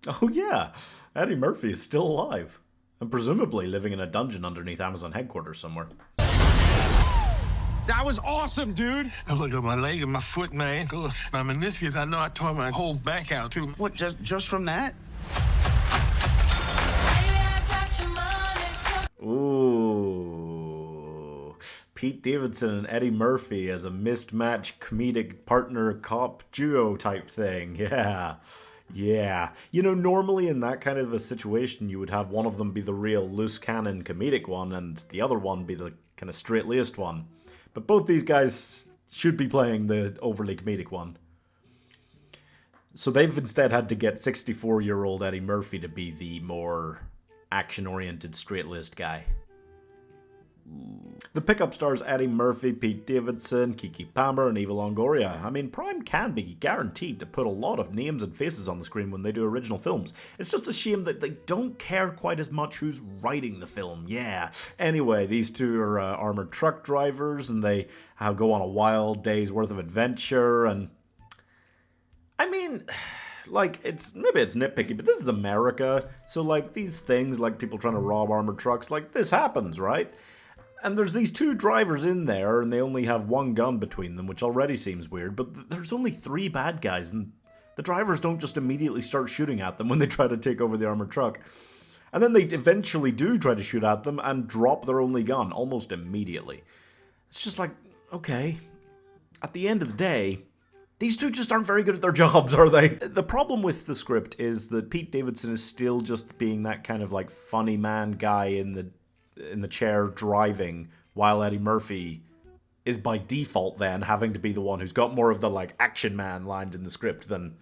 Oh yeah, Eddie Murphy is still alive. And presumably living in a dungeon underneath Amazon headquarters somewhere. That was awesome, dude. I look at my leg and my foot and my ankle, my meniscus. I know I tore my whole back out, too. What, just from that? Ooh. Pete Davidson and Eddie Murphy as a mismatched comedic partner cop duo type thing. Yeah. Yeah. You know, normally in that kind of a situation, you would have one of them be the real loose cannon comedic one and the other one be the kind of straight-laced one. But both these guys should be playing the overly comedic one. So they've instead had to get 64-year-old Eddie Murphy to be the more action-oriented, straight-laced guy. The pickup stars Eddie Murphy, Pete Davidson, Keke Palmer, and Eva Longoria. I mean, Prime can be guaranteed to put a lot of names and faces on the screen when they do original films. It's just a shame that they don't care quite as much who's writing the film, yeah. Anyway, these two are armoured truck drivers, and they go on a wild day's worth of adventure, and... I mean... Like, maybe it's nitpicky, but this is America, so, like, these things, like people trying to rob armored trucks, like, this happens, right? And there's these two drivers in there, and they only have one gun between them, which already seems weird, but there's only 3 bad guys, and the drivers don't just immediately start shooting at them when they try to take over the armored truck. And then they eventually do try to shoot at them and drop their only gun almost immediately. It's just like, okay, at the end of the day... These two just aren't very good at their jobs, are they? The problem with the script is that Pete Davidson is still just being that kind of like funny man guy in the chair driving, while Eddie Murphy is by default then having to be the one who's got more of the like action man lines in the script than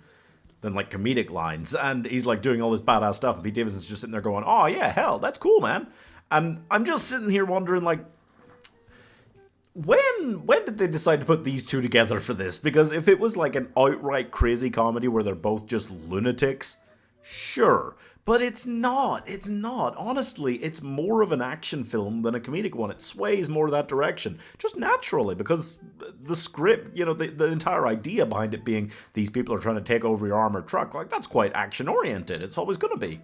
like comedic lines, and he's like doing all this badass stuff, and Pete Davidson's just sitting there going, "Oh yeah, hell, that's cool, man." And I'm just sitting here wondering like, When did they decide to put these two together for this? Because if it was like an outright crazy comedy where they're both just lunatics, sure. But it's not. It's not. Honestly, it's more of an action film than a comedic one. It sways more that direction. Just naturally, because the script, you know, the entire idea behind it being these people are trying to take over your armored truck, like, that's quite action-oriented. It's always going to be.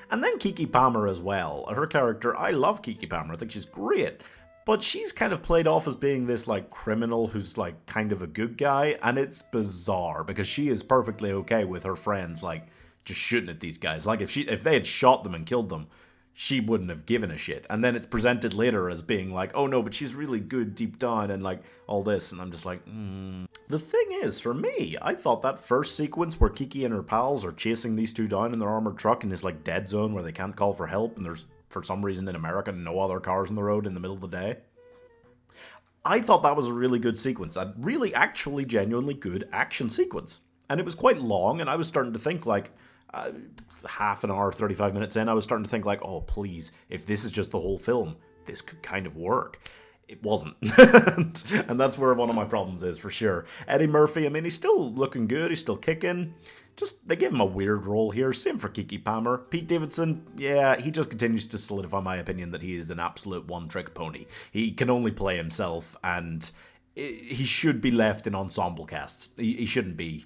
And then Keke Palmer as well. Her character, I love Keke Palmer. I think she's great. But she's kind of played off as being this, like, criminal who's, like, kind of a good guy, and it's bizarre, because she is perfectly okay with her friends, like, just shooting at these guys. Like, if they had shot them and killed them, she wouldn't have given a shit. And then it's presented later as being like, oh no, but she's really good deep down, and, like, all this, and I'm just like, The thing is, for me, I thought that first sequence where Keke and her pals are chasing these two down in their armored truck in this, like, dead zone where they can't call for help, and there's... for some reason in America, no other cars on the road in the middle of the day. I thought that was a really good sequence. A really, actually, genuinely good action sequence. And it was quite long, and I was starting to think, like, half an hour, 35 minutes in, I was starting to think, like, oh, please, if this is just the whole film, this could kind of work. It wasn't. And that's where one of my problems is, for sure. Eddie Murphy, I mean, he's still looking good, he's still kicking. Just, they give him a weird role here. Same for Keke Palmer. Pete Davidson, yeah, he just continues to solidify my opinion that he is an absolute one-trick pony. He can only play himself, and he should be left in ensemble casts. He shouldn't be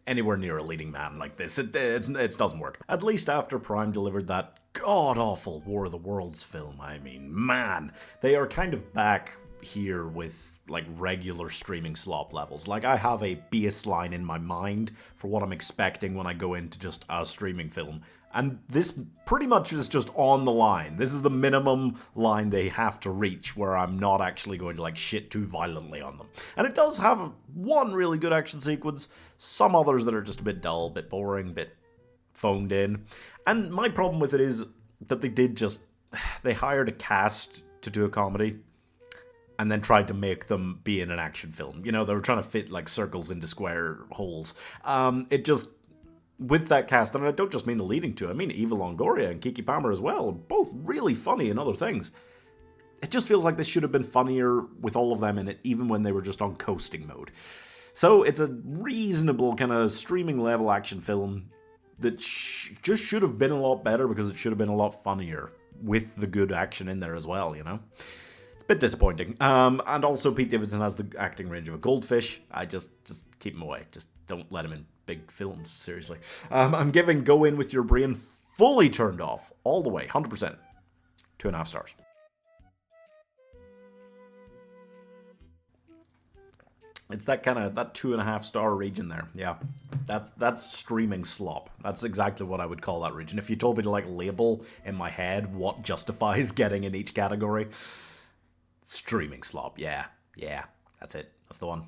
anywhere near a leading man like this. It doesn't work. At least after Prime delivered that god-awful War of the Worlds film, I mean, man, they are kind of back here with like regular streaming slop levels. Like, I have a baseline in my mind for what I'm expecting when I go into just a streaming film, and this pretty much is just on the line. This is the minimum line they have to reach where I'm not actually going to like shit too violently on them. And it does have one really good action sequence, some others that are just a bit dull, a bit boring, a bit phoned in. And my problem with it is that they hired a cast to do a comedy and then tried to make them be in an action film. You know, they were trying to fit, like, circles into square holes. It just, with that cast, and I don't just mean the leading two, I mean Eva Longoria and Keke Palmer as well, both really funny in other things. It just feels like this should have been funnier with all of them in it, even when they were just on coasting mode. So it's a reasonable kind of streaming level action film that just should have been a lot better, because it should have been a lot funnier with the good action in there as well, you know? Bit disappointing. And also Pete Davidson has the acting range of a goldfish. I just keep him away. Just don't let him in big films, seriously. I'm giving Go In With Your Brain fully turned off, all the way, 100%. 2.5 stars. It's that 2.5 star region there. Yeah, that's streaming slop. That's exactly what I would call that region. If you told me to like label in my head what justifies getting in each category, streaming slop. Yeah, that's it. That's the one.